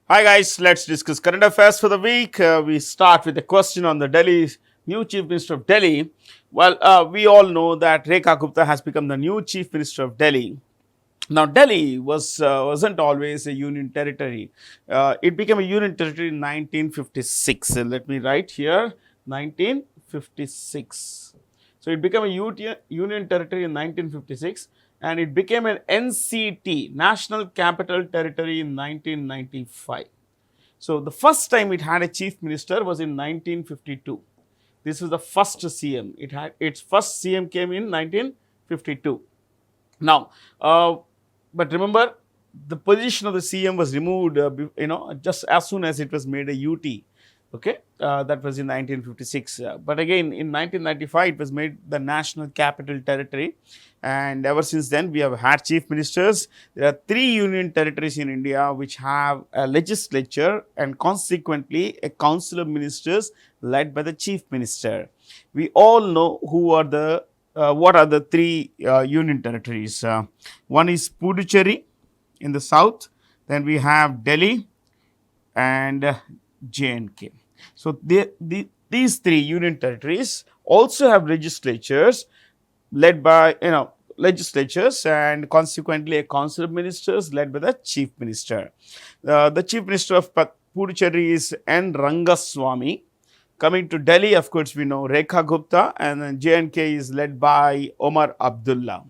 Hi guys, let's discuss current affairs for the week. We start with a question on the Delhi's new Chief Minister of Delhi. We all know that Rekha Gupta has become the new Chief Minister of Delhi. Now, Delhi wasn't always a union territory. It became a union territory in 1956. Let me write here, 1956. So it became a union territory in 1956, and it became an NCT, National Capital Territory, in 1995. So the first time it had a chief minister was in 1952. This was the first CM. It had its first CM came in 1952. Now, but remember, the position of the CM was removed, just as soon as it was made a UT. Okay, that was in 1956. But again, in 1995, it was made the National Capital Territory, and ever since then, we have had chief ministers. There are 3 union territories in India which have a legislature and consequently a council of ministers led by the chief minister. We all know who are the what are the 3 union territories. One is Puducherry in the south, then we have Delhi and J&K. So these 3 union territories also have legislatures led by legislatures and consequently a council of ministers led by the chief minister. The chief minister of Puducherry is N. Rangaswamy. Coming to Delhi, of course, we know Rekha Gupta, and then J&K is led by Omar Abdullah.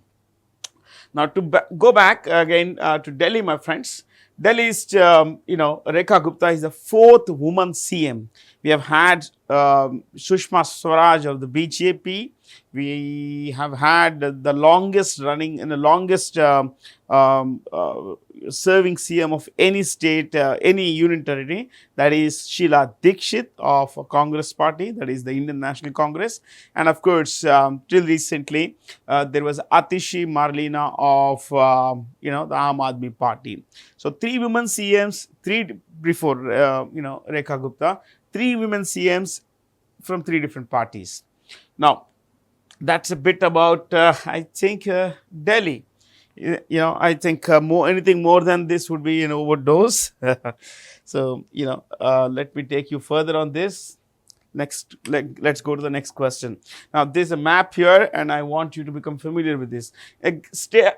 Now, to go back again to Delhi, my friends, Delhi is, Rekha Gupta is the 4th woman CM. We have had Sushma Swaraj of the BJP. We have had the longest running and the longest serving CM of any state, any union territory, that is Sheila Dikshit of Congress Party, that is the Indian National Congress. And of course, till recently, there was Atishi Marlena of, the Aam Aadmi Party. So 3 women CMs, 3 before, Rekha Gupta, 3 women CMs from 3 different parties. Now, that's a bit about, I think, Delhi. I think anything more than this would be an overdose. So, let me take you further on this. Next, let's go to the next question. Now, there's a map here, and I want you to become familiar with this. A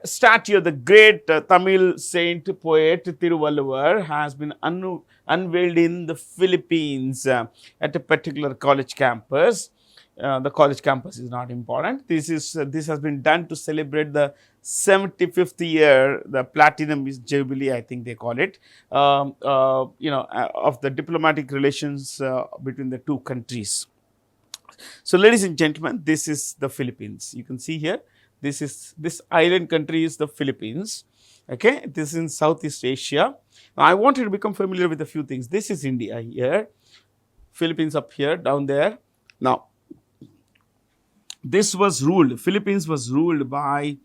statue of the great Tamil saint poet Tiruvalluvar has been unveiled in the Philippines at a particular college campus. The college campus is not important. This has been done to celebrate the 75th year, the platinum jubilee, I think they call it, of the diplomatic relations between the 2 countries. So, ladies and gentlemen, this is the Philippines. You can see here, this island country is the Philippines. Okay, this is in Southeast Asia. Now, I want you to become familiar with a few things. This is India here, Philippines up here, down there. Now, Philippines was ruled by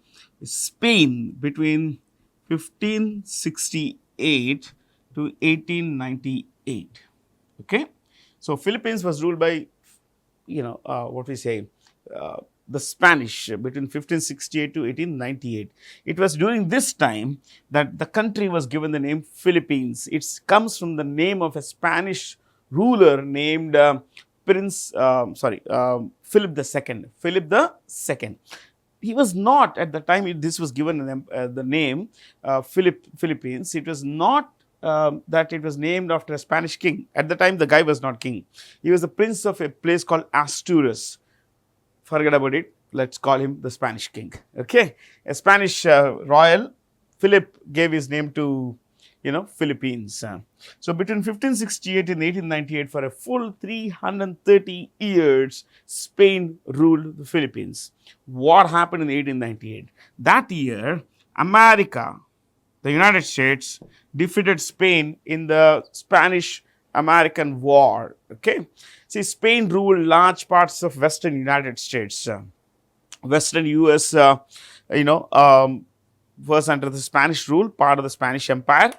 Spain between 1568 to 1898. Okay, so Philippines was ruled by, the Spanish between 1568 to 1898. It was during this time that the country was given the name Philippines. It comes from the name of a Spanish ruler named Philip II. He was not, at the time this was given the name Philippines, it was not that it was named after a Spanish king. At the time, the guy was not king. He was the prince of a place called Asturias. Forget about it. Let's call him the Spanish king. Okay, a Spanish royal. Philip gave his name to Philippines. So between 1568 and 1898, for a full 330 years, Spain ruled the Philippines. What happened in 1898? That year, America, the United States, defeated Spain in the Spanish-American War. Okay, see, Spain ruled large parts of Western United States, Western US. Was under the Spanish rule, part of the Spanish Empire.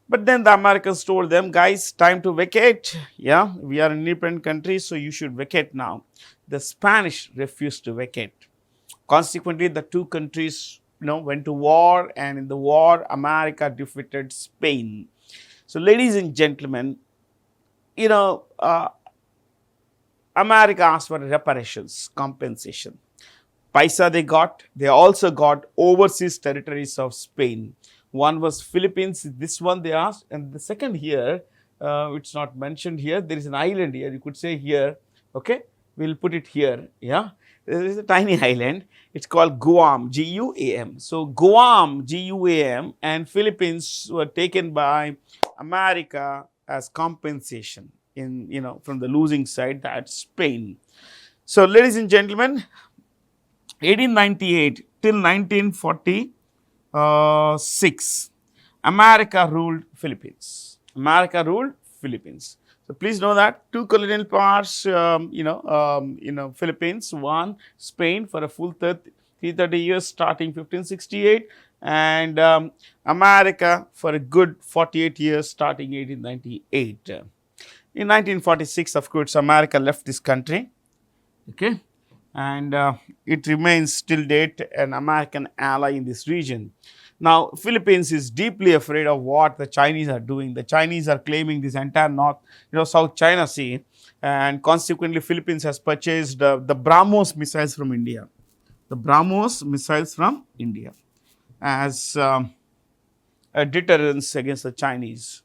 But then the Americans told them, guys, time to vacate. Yeah, we are an independent country, so you should vacate now. The Spanish refused to vacate. Consequently, the 2 countries went to war, and in the war, America defeated Spain. So, ladies and gentlemen, you know, America asked for reparations, compensation. Paisa they got. They also got overseas territories of Spain. One was Philippines. This one they asked, and the second here, it's not mentioned here. There is an island here. You could say here. Okay, we'll put it here. Yeah, there is a tiny island. It's called Guam. Guam. So Guam, Guam, and Philippines were taken by America as compensation in from the losing side, that's Spain. So, ladies and gentlemen, 1898 till 1946, America ruled Philippines. America ruled Philippines. So please know that two colonial powers, Philippines, one Spain for a full 330 years starting 1568, and America for a good 48 years starting 1898. In 1946, of course, America left this country. Okay. And it remains till date an American ally in this region. Now, Philippines is deeply afraid of what the Chinese are doing. The Chinese are claiming this entire South China Sea, and consequently, Philippines has purchased the BrahMos missiles from India. The BrahMos missiles from India as a deterrence against the Chinese.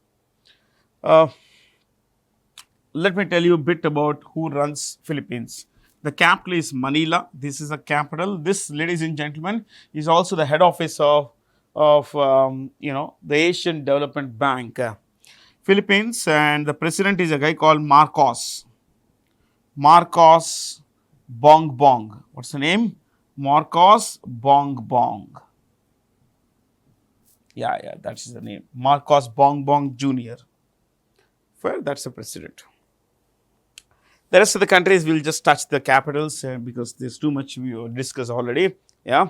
Let me tell you a bit about who runs Philippines. The capital is Manila. This is the capital. This, ladies and gentlemen, is also the head office of the Asian Development Bank, Philippines, and the president is a guy called Marcos Bongbong. What's the name? Marcos Bongbong. Yeah, that's the name. Marcos Bongbong Jr. Well, that's the president. The rest of the countries will just touch the capitals because there's too much we discussed already. Yeah.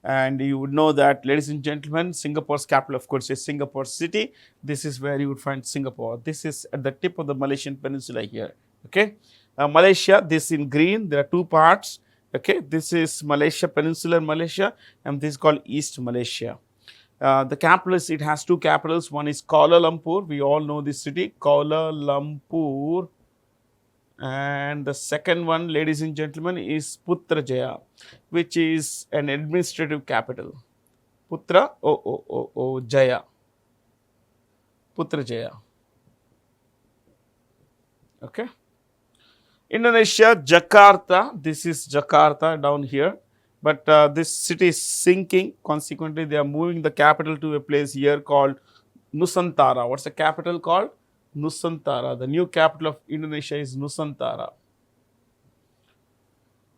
And you would know that, ladies and gentlemen, Singapore's capital, of course, is Singapore City. This is where you would find Singapore. This is at the tip of the Malaysian peninsula here. Okay. Malaysia, this in green, there are two parts. Okay. This is Malaysia, Peninsular Malaysia, and this is called East Malaysia. The capital is, it has two capitals. One is Kuala Lumpur. We all know this city, Kuala Lumpur. And the second one, ladies and gentlemen, is Putrajaya, which is an administrative capital. Jaya. Putrajaya. Okay. Indonesia, Jakarta. This is Jakarta down here. But this city is sinking. Consequently, they are moving the capital to a place here called Nusantara. What's the capital called? Nusantara. The new capital of Indonesia is Nusantara.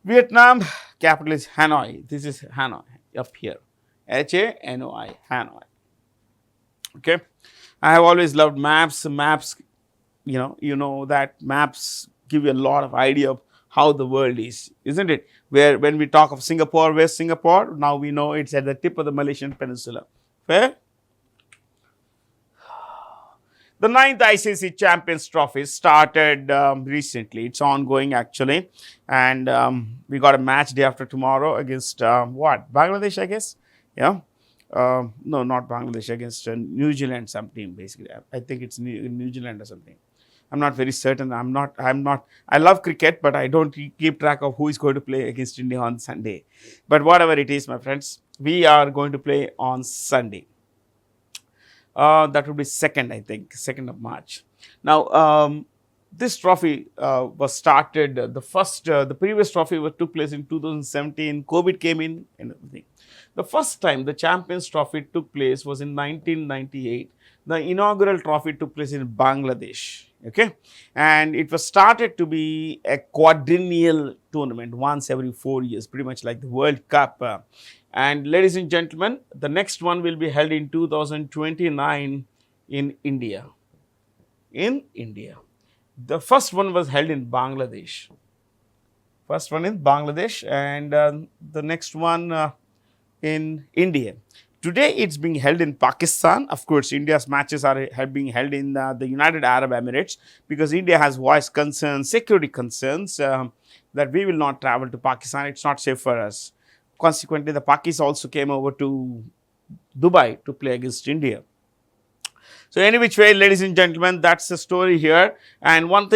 Vietnam, capital is Hanoi. This is Hanoi up here. Hanoi, Hanoi. Okay. I have always loved maps. Maps, you know that maps give you a lot of idea of how the world is, isn't it? Where when we talk of Singapore, where's Singapore? Now we know it's at the tip of the Malaysian peninsula. Fair? The 9th ICC Champions Trophy started recently. It's ongoing actually. And we got a match day after tomorrow against what? Bangladesh, I guess? Yeah. No, not Bangladesh. Against New Zealand, some team basically. I think it's New Zealand or something. I'm not very certain. I love cricket, but I don't keep track of who is going to play against India on Sunday. But whatever it is, my friends, we are going to play on Sunday. That would be 2nd, I think, 2nd of March. Now, this trophy was started, the previous trophy took place in 2017, COVID came in and everything. The first time the Champions Trophy took place was in 1998. The inaugural trophy took place in Bangladesh, okay? And it was started to be a quadrennial tournament, once every 4 years, pretty much like the World Cup. And ladies and gentlemen, the next one will be held in 2029 in India. In India. The first one was held in Bangladesh. First one in Bangladesh, and the next one in India. Today it's being held in Pakistan. Of course, India's matches are being held in the United Arab Emirates because India has voiced concerns, security concerns that we will not travel to Pakistan. It's not safe for us. Consequently, the Pakis also came over to Dubai to play against India. So any which way, ladies and gentlemen, that's the story here. And one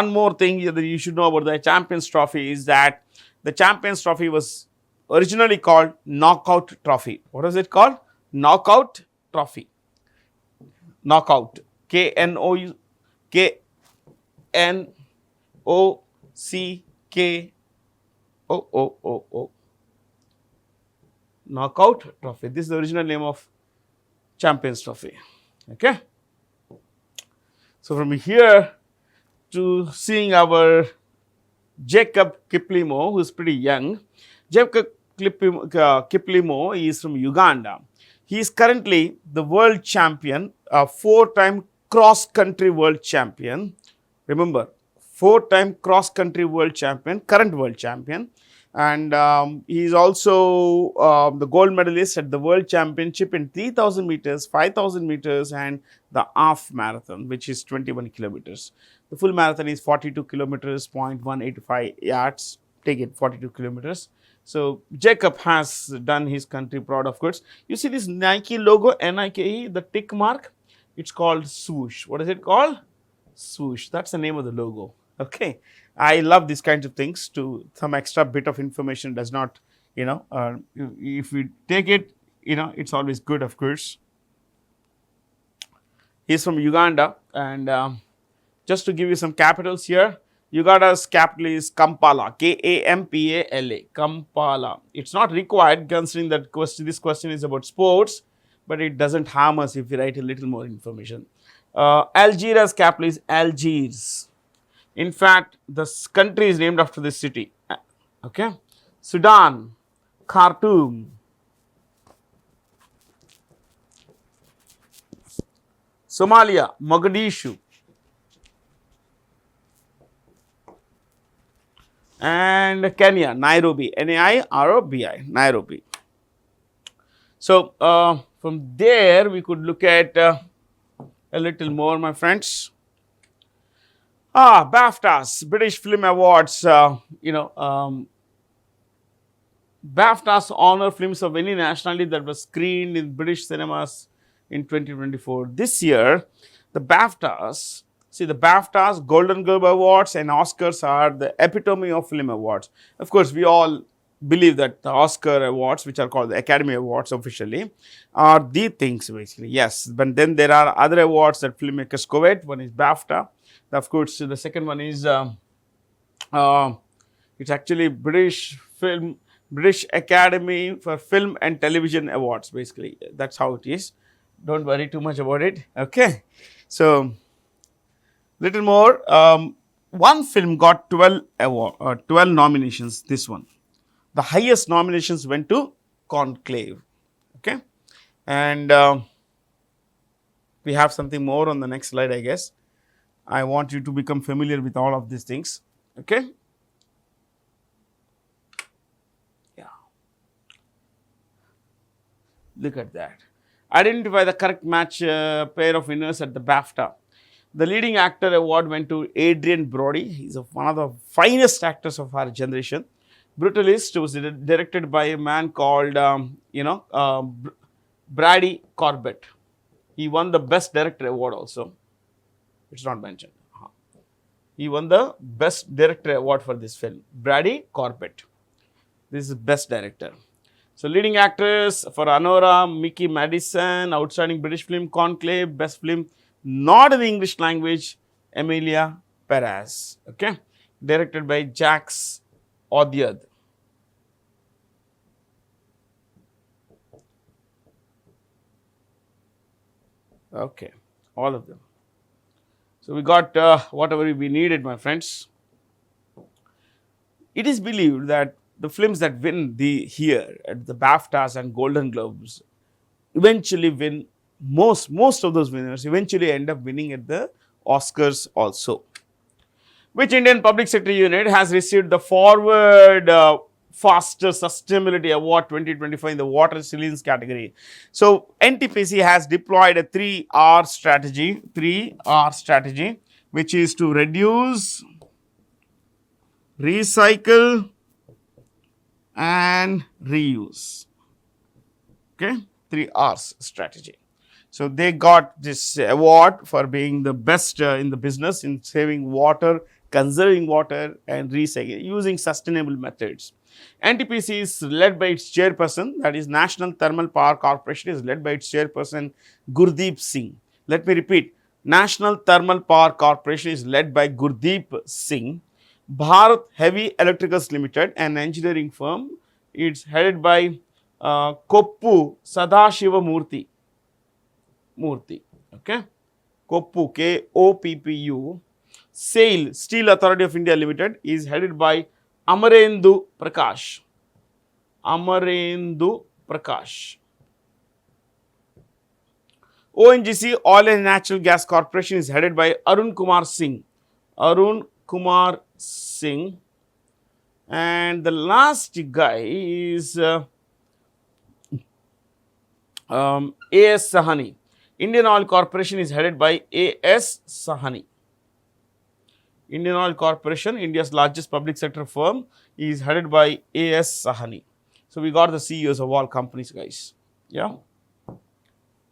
more thing that you should know about the Champions Trophy is that the Champions Trophy was originally called Knockout Trophy. What is it called? Knockout Trophy. Knockout. K-N-O-C-K-O-O-O-O. Knockout Trophy. This is the original name of Champions Trophy. Okay. So from here to seeing our Jacob Kiplimo, who is pretty young. Jacob Kiplimo is from Uganda. He is currently the world champion, a 4-time cross-country world champion. Remember, 4-time cross-country world champion, current world champion. And he is also the gold medalist at the World Championship in 3,000 meters, 5,000 meters and the half marathon, which is 21 kilometers. The full marathon is 42 kilometers, 0.185 yards. Take it, 42 kilometers. So, Jacob has done his country proud, of course. You see this Nike logo, Nike, the tick mark? It's called swoosh. What is it called? Swoosh. That's the name of the logo. Okay. I love these kinds of things. To some extra bit of information does not, if we take it, it's always good, of course. He's from Uganda, and just to give you some capitals here, Uganda's capital is Kampala, Kampala, Kampala. It's not required considering that this question is about sports, but it doesn't harm us if we write a little more information. Algeria's capital is Algiers. In fact, this country is named after this city. Okay. Sudan, Khartoum. Somalia, Mogadishu. And Kenya, Nairobi, Nairobi, Nairobi. So, from there we could look at a little more, my friends. BAFTAs, British Film Awards, BAFTAs honor films of any nationality that was screened in British cinemas in 2024. This year, the BAFTAs, Golden Globe Awards and Oscars are the epitome of film awards. Of course, we all believe that the Oscar awards, which are called the Academy Awards officially, are the things basically. Yes, but then there are other awards that filmmakers covet. One is BAFTA. Of course, the second one is it's actually British Academy for Film and Television Awards. Basically, that's how it is. Don't worry too much about it. Okay, so little more. One film got 12 nominations. This one, the highest nominations went to Conclave. Okay, and we have something more on the next slide, I guess. I want you to become familiar with all of these things. Okay. Yeah. Look at that. Identify the correct match pair of winners at the BAFTA. The leading actor award went to Adrian Brody. He's one of the finest actors of our generation. Brutalist was directed by a man called, Brady Corbett. He won the Best Director award also. It's not mentioned. He won the Best Director award for this film. Brady Corbett. This is Best Director. So, leading actors for Anora, Mickey Madison, Outstanding British Film, Conclave, Best Film, not in the English language, Emilia Perez. Okay. Directed by Jacques Audiard. Okay. All of them. So, we got whatever we needed, my friends. It is believed that the films that win here at the BAFTAs and Golden Globes eventually win, most of those winners eventually end up winning at the Oscars also. Which Indian public sector unit has received the Forward Faster Sustainability Award 2025 in the water resilience category? So, NTPC has deployed a 3R strategy, which is to reduce, recycle and reuse. Okay, 3Rs strategy. So they got this award for being the best in the business in saving water, conserving water and recycling using sustainable methods. NTPC is led by its chairperson, that is National Thermal Power Corporation is led by its chairperson Gurdeep Singh. Let me repeat, National Thermal Power Corporation is led by Gurdeep Singh. Bharat Heavy Electricals Limited, an engineering firm, it's headed by Koppu Sadashiva Murthy. Okay, Koppu, Koppu. SAIL, Steel Authority of India Limited, is headed by Amarendu Prakash. Amarendu Prakash. ONGC, Oil and Natural Gas Corporation, is headed by Arun Kumar Singh. Arun Kumar Singh. And the last guy is A.S. Sahani. Indian Oil Corporation is headed by A.S. Sahani. Indian Oil Corporation, India's largest public sector firm, is headed by A.S. Sahani. So we got the CEOs of all companies, guys. Yeah.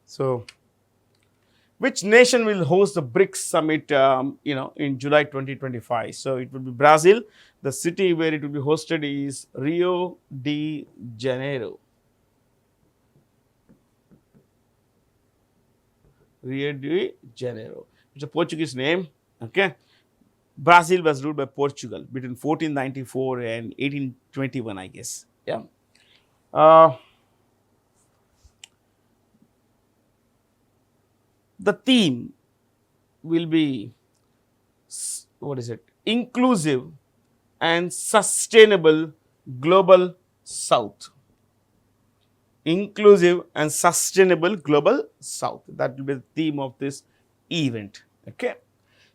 So, which nation will host the BRICS summit, in July 2025? So it will be Brazil. The city where it will be hosted is Rio de Janeiro. Rio de Janeiro. It's a Portuguese name. Okay. Brazil was ruled by Portugal between 1494 and 1821, I guess. Yeah. The theme will be, what is it? Inclusive and sustainable global south. Inclusive and sustainable global south. That will be the theme of this event. Okay.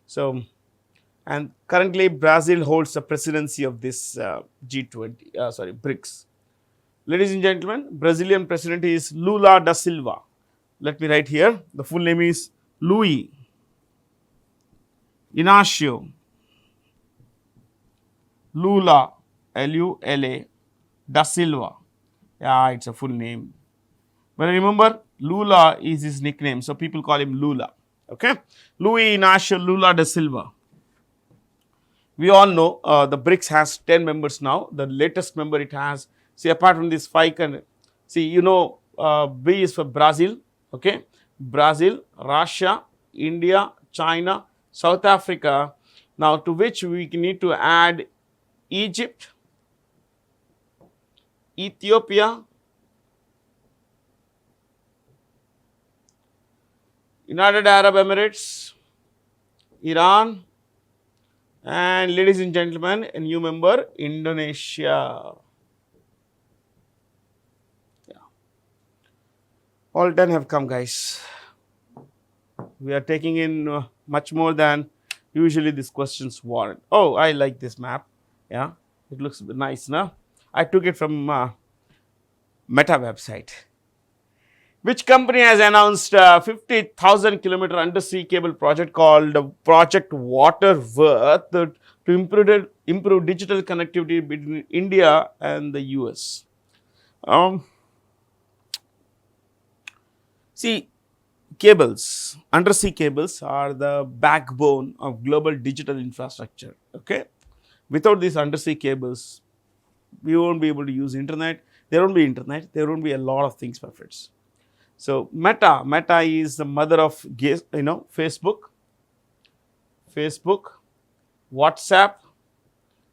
So, and currently Brazil holds the presidency of this BRICS. Ladies and gentlemen, Brazilian president is Lula da Silva. Let me write here. The full name is Luis Inacio Lula, Lula da Silva. Yeah, it's a full name. But remember, Lula is his nickname, so people call him Lula. Okay, Luis Inacio Lula da Silva. We all know the BRICS has 10 members now. The latest member it has, see, apart from this 5, B is for Brazil. Okay, Brazil, Russia, India, China, South Africa. Now, to which we need to add Egypt, Ethiopia, United Arab Emirates, Iran, and ladies and gentlemen, a new member, Indonesia. Yeah. All 10 have come, guys. We are taking in much more than usually these questions warrant. Oh, I like this map. Yeah, it looks nice, no? I took it from Meta website. Which company has announced 50,000 kilometer undersea cable project called Project Waterworth to improve digital connectivity between India and the US? See, cables, undersea cables are the backbone of global digital infrastructure. Okay, without these undersea cables, we won't be able to use internet. There won't be internet. There won't be a lot of things, my friends. So Meta is the mother of Facebook, WhatsApp,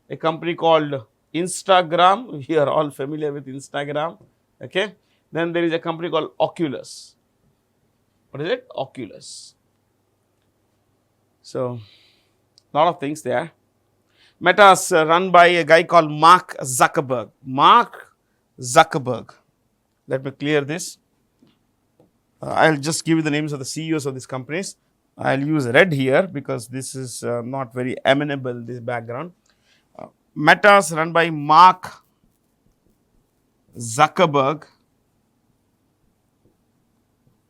a company called Instagram. We are all familiar with Instagram. Okay. Then there is a company called Oculus. What is it? Oculus. So, lot of things there. Meta is run by a guy called Mark Zuckerberg. Mark Zuckerberg. Let me clear this. I'll just give you the names of the CEOs of these companies. I'll use red here because this is not very amenable, this background. Meta is run by Mark Zuckerberg.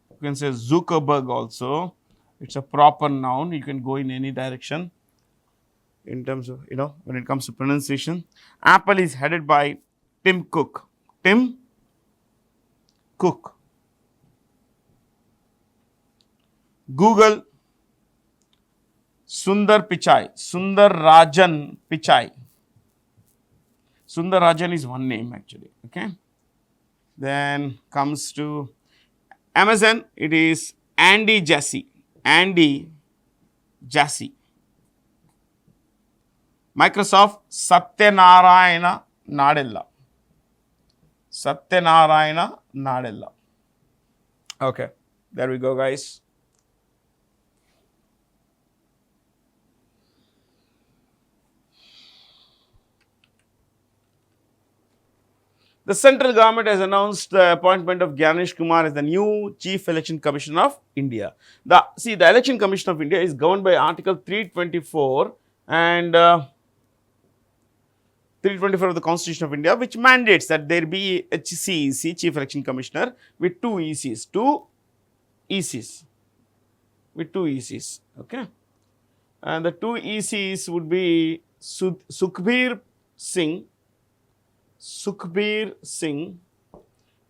You can say Zuckerberg also. It's a proper noun. You can go in any direction in terms of, when it comes to pronunciation. Apple is headed by Tim Cook. Tim Cook. Google Sundar Pichai, Sundar Rajan Pichai. Sundar Rajan is one name actually. Okay. Then comes to Amazon, it is Andy Jassy. Andy Jassy. Microsoft, Satyanarayana Nadella. Satyanarayana Nadella. Okay, there we go, guys. The central government has announced the appointment of Ganesh Kumar as the new Chief Election Commissioner of India. The Election Commission of India is governed by Article 324 and 324 of the Constitution of India, which mandates that there be a CEC, Chief Election Commissioner, with two ECs, okay. And the two ECs would be Sukhbir Singh,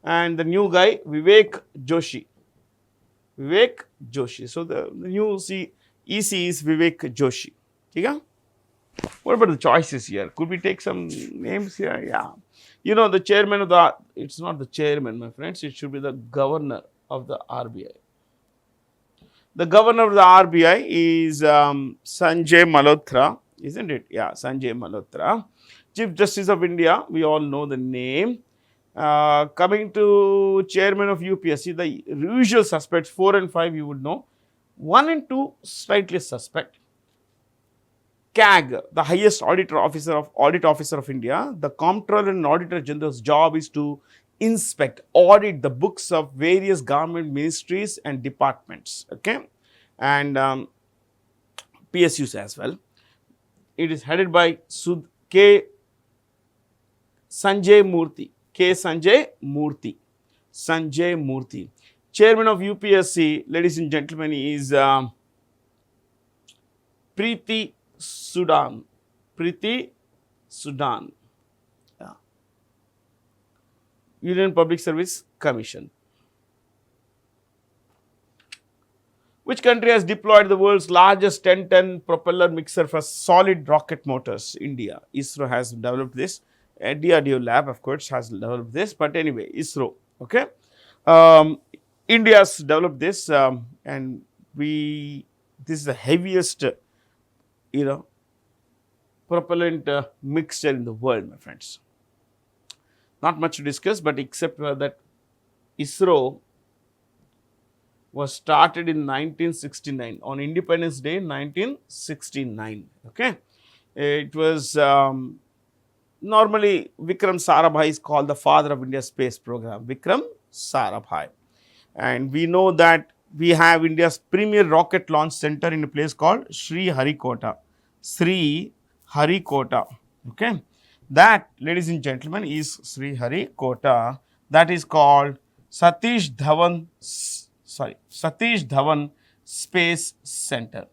and the new guy Vivek Joshi. So the new EC is Vivek Joshi. Okay? What about the choices here? Could we take some names here? Yeah. You know, the chairman of the, it's not the chairman, my friends, it should be the governor of the RBI. The governor of the RBI is Sanjay Malhotra, isn't it? Yeah, Sanjay Malhotra. Chief Justice of India, we all know the name. Coming to chairman of UPSC, the usual suspects, 4 and 5 you would know. 1 and 2 slightly suspect. CAG, the highest audit officer of India, the Comptroller and Auditor General's job is to audit the books of various government ministries and departments, okay, and PSUs as well. It is headed by Sanjay Murthy. Chairman of UPSC, ladies and gentlemen, is Preeti Sudan. Yeah. Union Public Service Commission. Which country has deployed the world's largest 10-ton propeller mixer for solid rocket motors? India. ISRO has developed this. DRDO lab, of course, has developed this. But anyway, ISRO. Okay. India has developed this, and this is the heaviest, propellant mixture in the world, my friends. Not much to discuss, but except that ISRO was started in 1969, on Independence Day 1969. Okay, it was normally Vikram Sarabhai is called the father of India's space program. Vikram Sarabhai, and we know that we have India's premier rocket launch center in a place called Sriharikota. Okay, that, ladies and gentlemen, is Sriharikota. That is called Satish Dhawan Space Center,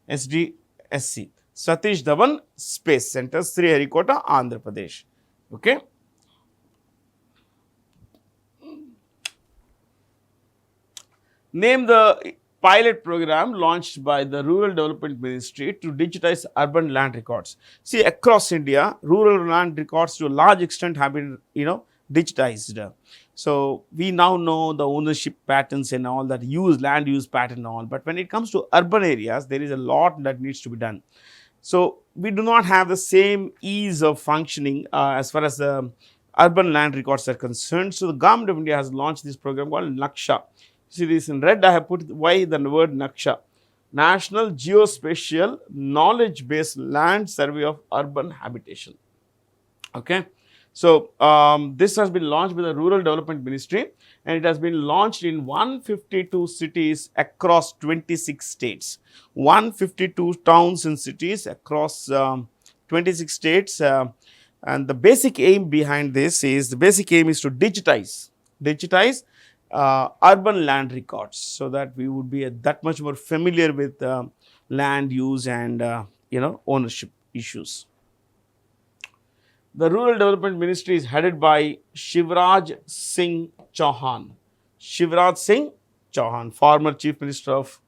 SDSC. Satish Dhawan Space Center, Sriharikota, Andhra Pradesh. Okay. Name the pilot program launched by the Rural Development Ministry to digitize urban land records. See, across India, rural land records to a large extent have been, digitized. So we now know the ownership patterns and all that, land use pattern and all. But when it comes to urban areas, there is a lot that needs to be done. So we do not have the same ease of functioning as far as the urban land records are concerned. So the government of India has launched this program called Naksha. See this in red, I have put why the word Naksha. National Geospatial Knowledge Based Land Survey of Urban Habitation. Okay. So this has been launched by the Rural Development Ministry, and it has been launched in 152 cities across 26 states. 152 towns and cities across 26 states. And the basic aim behind this is, to digitize urban land records, so that we would be that much more familiar with land use and ownership issues. The Rural Development Ministry is headed by Shivraj Singh Chauhan. Shivraj Singh Chauhan, former Chief Minister of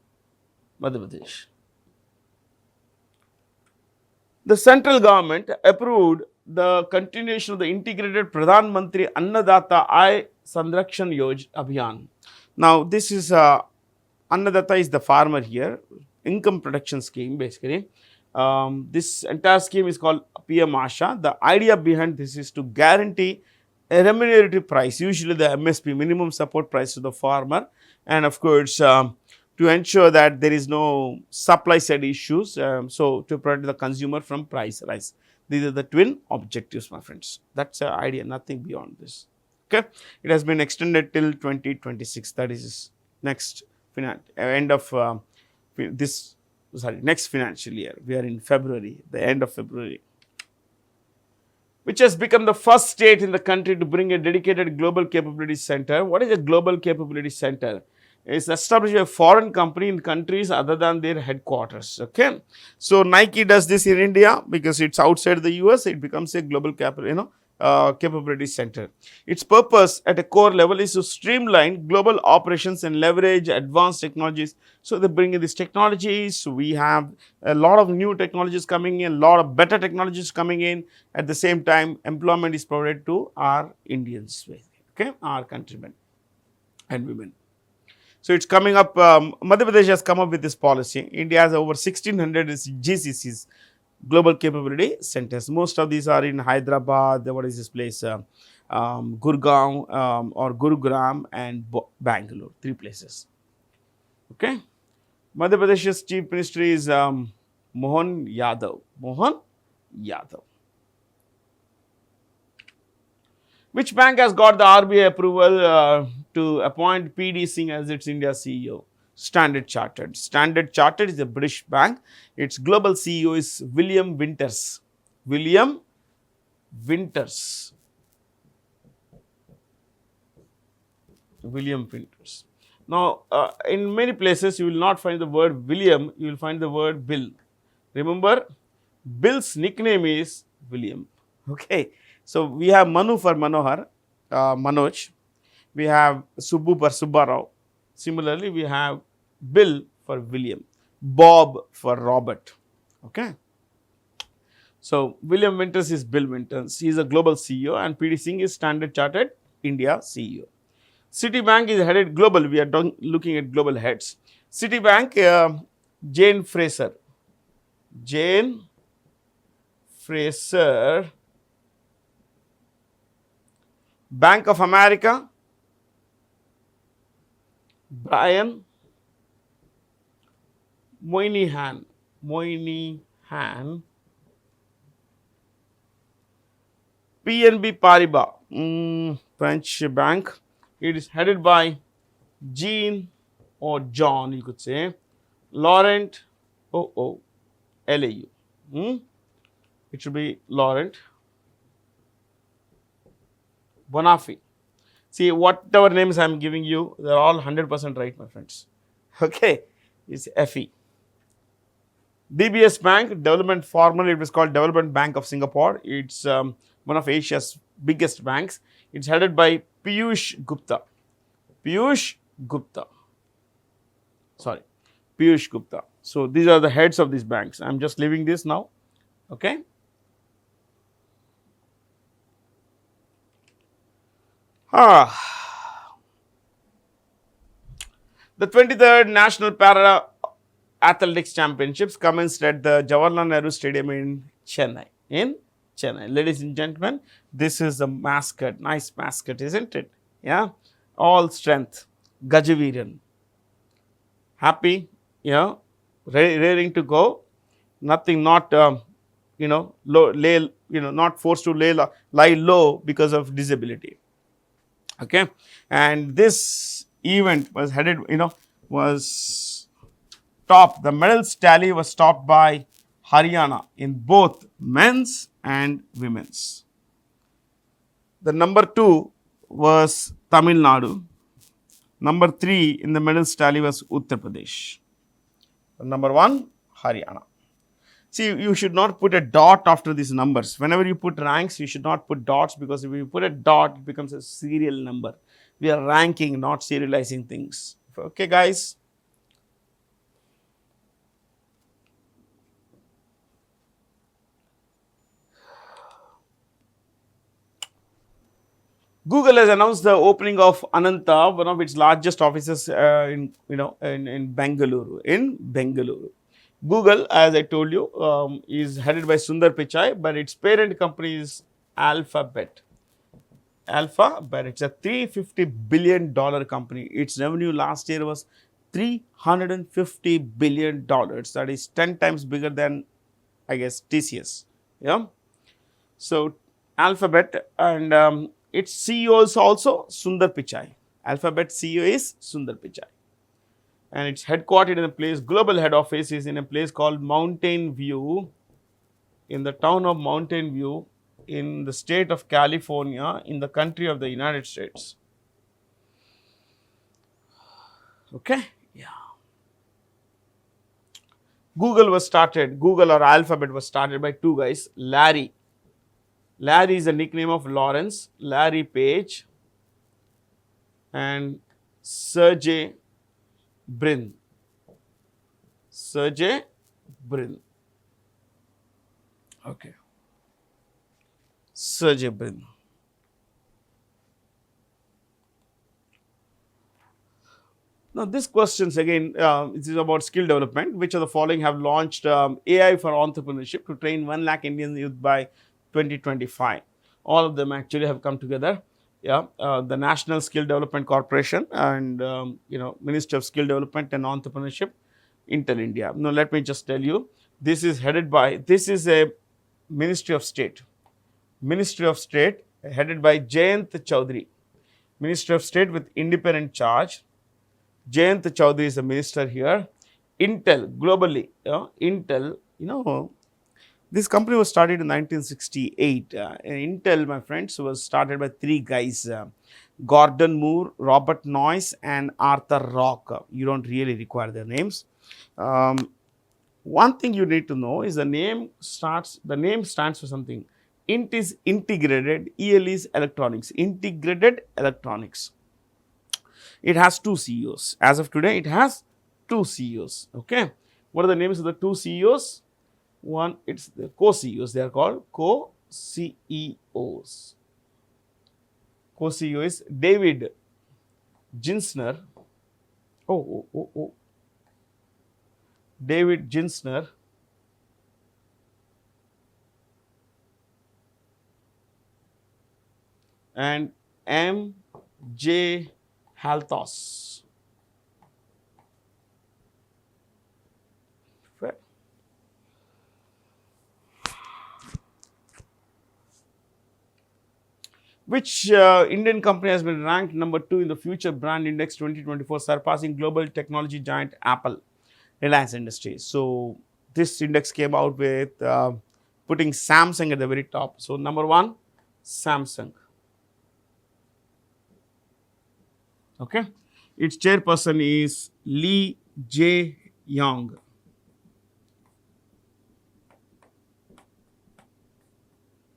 Madhya Pradesh. The central government approved the continuation of the integrated Pradhan Mantri Annadata Ay Sanrakshan Yoj Abhiyan. Now, this is Annadatta is the farmer here, income protection scheme basically. This entire scheme is called PM Asha. The idea behind this is to guarantee a remunerative price, usually the MSP, minimum support price to the farmer, and of course, to ensure that there is no supply side issues, so to protect the consumer from price rise. These are the twin objectives, my friends. That's the idea, nothing beyond this. Okay, it has been extended till 2026. That is next end of next financial year. We are in February, the end of February. Which has become the first state in the country to bring a dedicated global capability center. What is a global capability center? It's established a foreign company in countries other than their headquarters. Okay, so Nike does this in India because it's outside the US. It becomes a global capability center. Its purpose at a core level is to streamline global operations and leverage advanced technologies. So they bring in these technologies. We have a lot of new technologies coming in, a lot of better technologies coming in. At the same time, employment is provided to our Indians, okay, our countrymen and women. So it's coming up. Madhya Pradesh has come up with this policy. India has over 1600 GCCs, global capability centers. Most of these are in Hyderabad. What is this place? Gurgaon or Gurugram and Bangalore. 3 places. Okay. Madhya Pradesh's chief minister is Mohan Yadav. Mohan Yadav. Which bank has got the RBI approval to appoint PD Singh as its India CEO? Standard Chartered. Standard Chartered is a British bank. Its global CEO is William Winters. William Winters. William Winters. Now, in many places you will not find the word William, you will find the word Bill. Remember, Bill's nickname is William. Okay. So, we have Manu for Manohar, Manoj. We have Subbu for Subbarao. Similarly, we have Bill for William, Bob for Robert. Okay. So, William Winters is Bill Winters. He is a global CEO and PD Singh is Standard Chartered India CEO. Citibank is headed global. We are looking at global heads. Citibank, Jane Fraser. Jane Fraser. Bank of America, Brian Moynihan. PNB Paribas, French bank. It is headed by Jean or John, you could say, Laurent Lau. It should be Laurent Bonafé. See, whatever names I am giving you, they are all 100% right, my friends. Okay, it's FE. DBS Bank, Development, formerly it was called Development Bank of Singapore. It's one of Asia's biggest banks. It's headed by Piyush Gupta. Piyush Gupta. So, these are the heads of these banks. I am just leaving this now. Okay. The 23rd National Para Athletics Championships commenced at the Jawaharlal Nehru Stadium in Chennai. Ladies and gentlemen, this is the mascot. Nice mascot, isn't it? Yeah. All strength. Gajaveeran. Happy, raring to go. Nothing, not, not forced to lie low because of disability. Okay, and this event was headed, was topped. The medals tally was topped by Haryana in both men's and women's. The number 2 was Tamil Nadu. Number 3 in the medals tally was Uttar Pradesh. Number 1, Haryana. See, you should not put a dot after these numbers. Whenever you put ranks, you should not put dots, because if you put a dot, it becomes a serial number. We are ranking, not serializing things. Okay, guys. Google has announced the opening of Ananta, one of its largest offices in Bengaluru. Google, as I told you, is headed by Sundar Pichai, but its parent company is Alphabet. Alphabet, it's a $350 billion company. Its revenue last year was $350 billion. That is 10 times bigger than, I guess, TCS. Yeah. So Alphabet and its CEO is also Sundar Pichai. Alphabet CEO is Sundar Pichai, and it's headquartered in a place. Global head office is in a place called Mountain View, in the town of Mountain View, in the state of California, in the country of the United States. Okay. Yeah. Google or Alphabet was started by two guys, Larry. Larry is the nickname of Lawrence, Larry Page, and Sergey Brin. Sergey Brin. Okay. Sergey Brin. Now, this questions again, this is about skill development. Which of the following have launched AI for entrepreneurship to train 1 lakh Indian youth by 2025? All of them actually have come together. Yeah, the National Skill Development Corporation and Ministry of Skill Development and Entrepreneurship, Intel India. Now, let me just tell you, this is a Ministry of State. Ministry of State headed by Jayant Chaudhary. Ministry of State with independent charge. Jayant Chaudhary is the minister here. Intel, globally, Intel, this company was started in 1968. Intel, my friends, was started by three guys, Gordon Moore, Robert Noyce, and Arthur Rock. You don't really require their names. One thing you need to know is the name stands for something. INT is integrated, EL is electronics, integrated electronics. It has two CEOs. As of today, it has two CEOs. Okay. What are the names of the two CEOs? One, it's the co-CEOs. They are called co-CEOs. Co-CEO is David Ginsner. David Ginsner and M.J. Halthos. Fair. Which Indian company has been ranked number 2 in the Future Brand Index 2024, surpassing global technology giant Apple, Reliance Industries? So this index came out with putting Samsung at the very top. So number 1, Samsung. Okay. Its chairperson is Lee Jae Yong.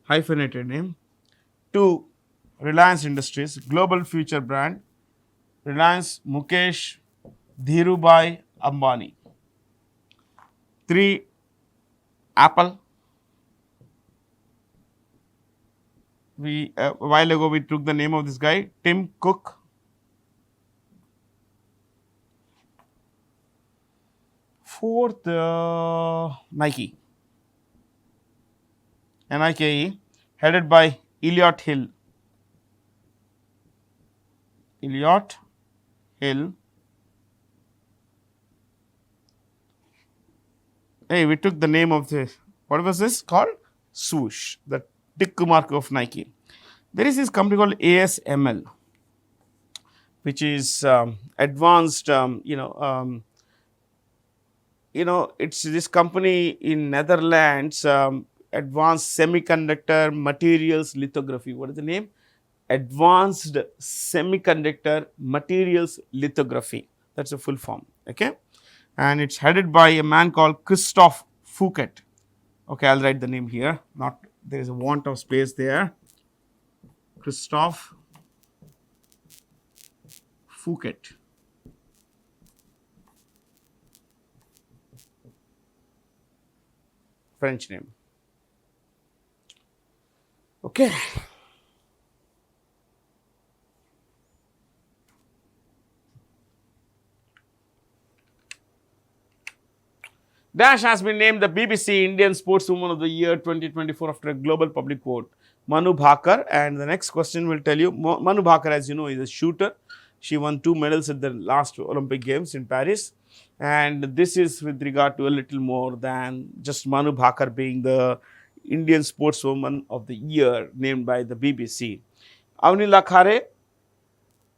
Hyphenated name. 2, Reliance Industries, global future brand. Reliance Mukesh Dhirubhai Ambani. 3, Apple. A while ago we took the name of this guy, Tim Cook. 4th, Nike. NIKE, headed by Elliot Hill. Elliot Hill. Hey, we took the name of this. What was this called? Swoosh, the tick mark of Nike. There is this company called ASML, which is advanced, it's this company in Netherlands, advanced semiconductor materials lithography. What is the name? Advanced semiconductor materials lithography. That's a full form. Okay. And it's headed by a man called Christophe Fouquet. Okay, I'll write the name here. There is a want of space there. Christophe Fouquet. French name. Okay. Dash has been named the BBC Indian Sportswoman of the Year 2024 after a global public vote. Manu Bhakar, and the next question will tell you, Manu Bhakar, as you know, is a shooter. She won 2 medals at the last Olympic Games in Paris, and this is with regard to a little more than just Manu Bhakar being the Indian Sportswoman of the Year named by the BBC. Avni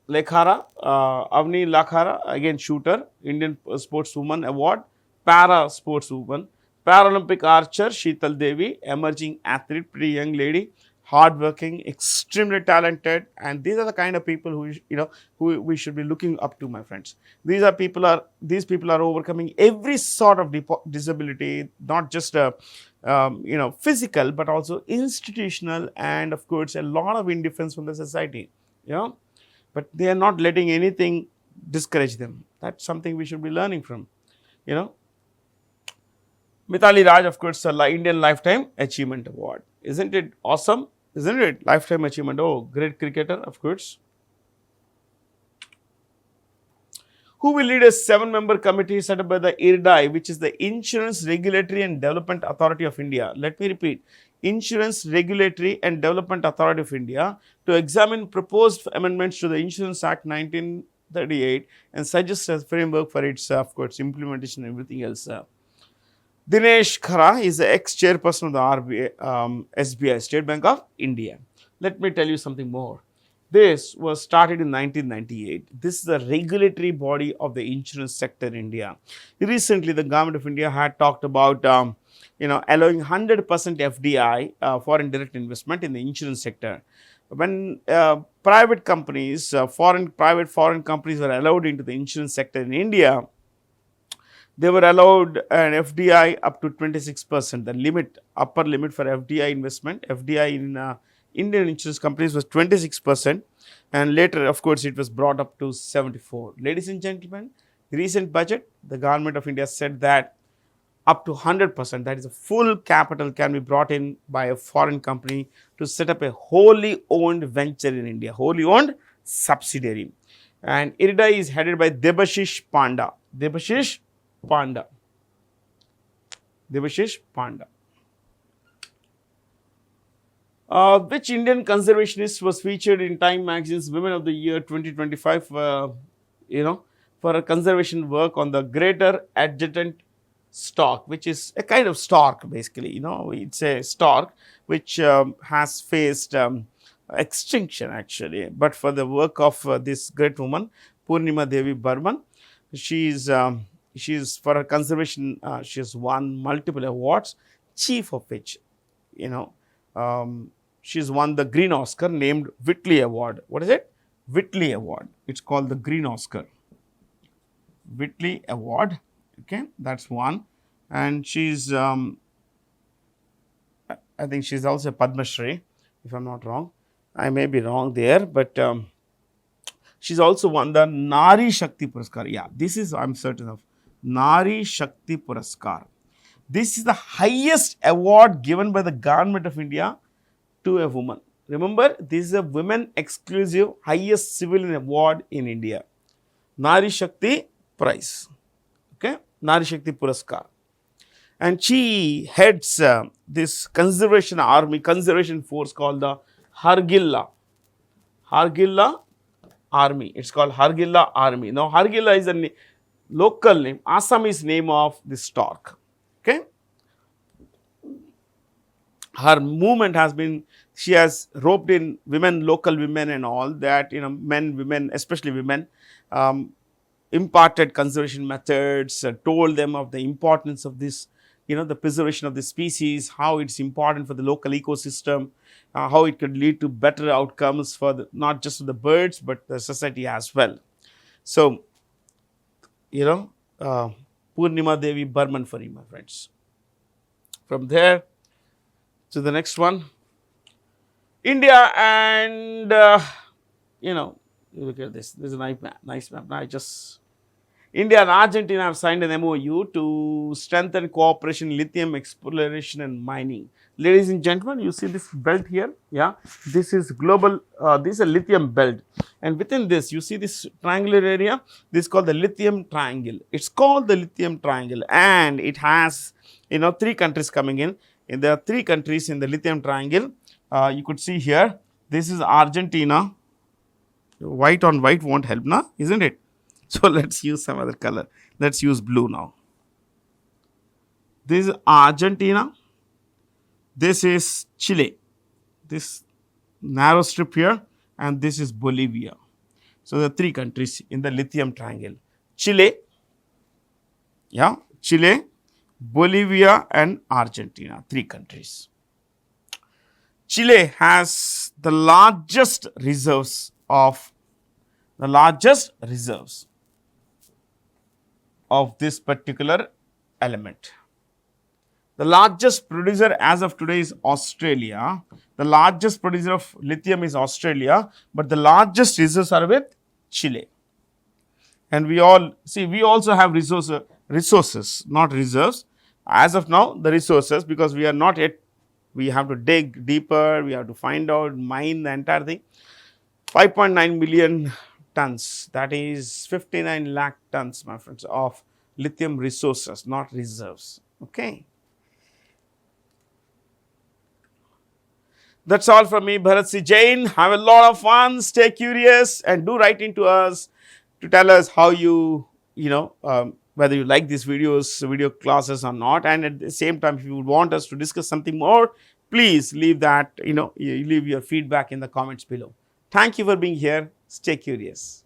Avni Lakhara, again shooter, Indian Sportswoman Award, Para Sportswoman, Paralympic archer Sheetal Devi, emerging athlete, pretty young lady, hardworking, extremely talented, and these are the kind of people who we should be looking up to, my friends. These people are overcoming every sort of disability, not just physical, but also institutional, and of course a lot of indifference from the society. But they are not letting anything discourage them. That's something we should be learning from. Mithali Raj, of course, Indian Lifetime Achievement Award. Isn't it awesome? Isn't it? Lifetime Achievement. Oh, great cricketer, of course. Who will lead a 7-member committee set up by the IRDAI, which is the Insurance Regulatory and Development Authority of India? Let me repeat. Insurance Regulatory and Development Authority of India to examine proposed amendments to the Insurance Act 1938 and suggest a framework for its, of course, implementation and everything else. Dinesh Khara is the ex-chairperson of the SBI, State Bank of India. Let me tell you something more. This was started in 1998. This is the regulatory body of the insurance sector in India. Recently, the government of India had talked about allowing 100% FDI, foreign direct investment in the insurance sector. When private companies, foreign companies were allowed into the insurance sector in India, they were allowed an FDI up to 26%. The upper limit for FDI investment, FDI in Indian insurance companies was 26%, and later, of course, it was brought up to 74%. Ladies and gentlemen, the recent budget, the government of India said that up to 100%, that is a full capital, can be brought in by a foreign company to set up a wholly owned venture in India, wholly owned subsidiary. And IRDAI is headed by Debashish Panda. Debashish Panda. Which Indian conservationist was featured in Time Magazine's Women of the Year 2025 for a conservation work on the greater adjutant stork, which is a kind of stork basically. It's a stork which has faced extinction actually. But for the work of this great woman, Purnima Devi Burman, she's for her conservation, she has won multiple awards, chief of which, she's won the Green Oscar named Whitley Award. What is it? Whitley Award. It's called the Green Oscar. Whitley Award. Okay, that's one. And she's, I think she's also a Padma Shri, if I'm not wrong. I may be wrong there, but she's also won the Nari Shakti Puraskar. Yeah, this is, I'm certain of. Nari Shakti Puraskar. This is the highest award given by the government of India to a woman. Remember, this is a women exclusive highest civilian award in India. Nari Shakti Prize. Okay, Nari Shakti Puraskar. And she heads this conservation force called the Hargilla Army. It's called Hargilla Army. Now, Hargilla is a local name, Assamese name of the stork. Okay. Her movement has been, she has roped in women, local women and all that, men, women, especially women, imparted conservation methods, told them of the importance of this, the preservation of the species, how it's important for the local ecosystem, how it could lead to better outcomes for not just the birds, but the society as well. So, Purnima Devi Burman for you, my friends. From there to the next one, India and, you look at this. There's a nice map. Now I just India and Argentina have signed an MOU to strengthen cooperation in lithium exploration and mining. Ladies and gentlemen, you see this belt here? Yeah, this is global, this is a lithium belt. And within this, you see this triangular area, this is called the lithium triangle. It's called the lithium triangle, and it has, three countries coming in. And there are three countries in the lithium triangle. You could see here, this is Argentina. White on white won't help, na, isn't it? So let's use some other color. Let's use blue now. This is Argentina. This is Chile. This narrow strip here, and this is Bolivia. So the three countries in the lithium triangle. Chile, yeah, Chile, Bolivia and Argentina, three countries. Chile has the largest reserves of this particular element. The largest producer as of today is Australia. The largest producer of lithium is Australia, but the largest reserves are with Chile. And we also have resources, not reserves. As of now, the resources, because we are not yet, we have to dig deeper, we have to find out, mine the entire thing. 5.9 million tons, that is 59 lakh tons, my friends, of lithium resources, not reserves. Okay. That's all from me, Bharat C. Jain. Have a lot of fun, stay curious, and do write into us to tell us how whether you like these video classes or not. And at the same time, if you would want us to discuss something more, please leave that, leave your feedback in the comments below. Thank you for being here. Stay curious.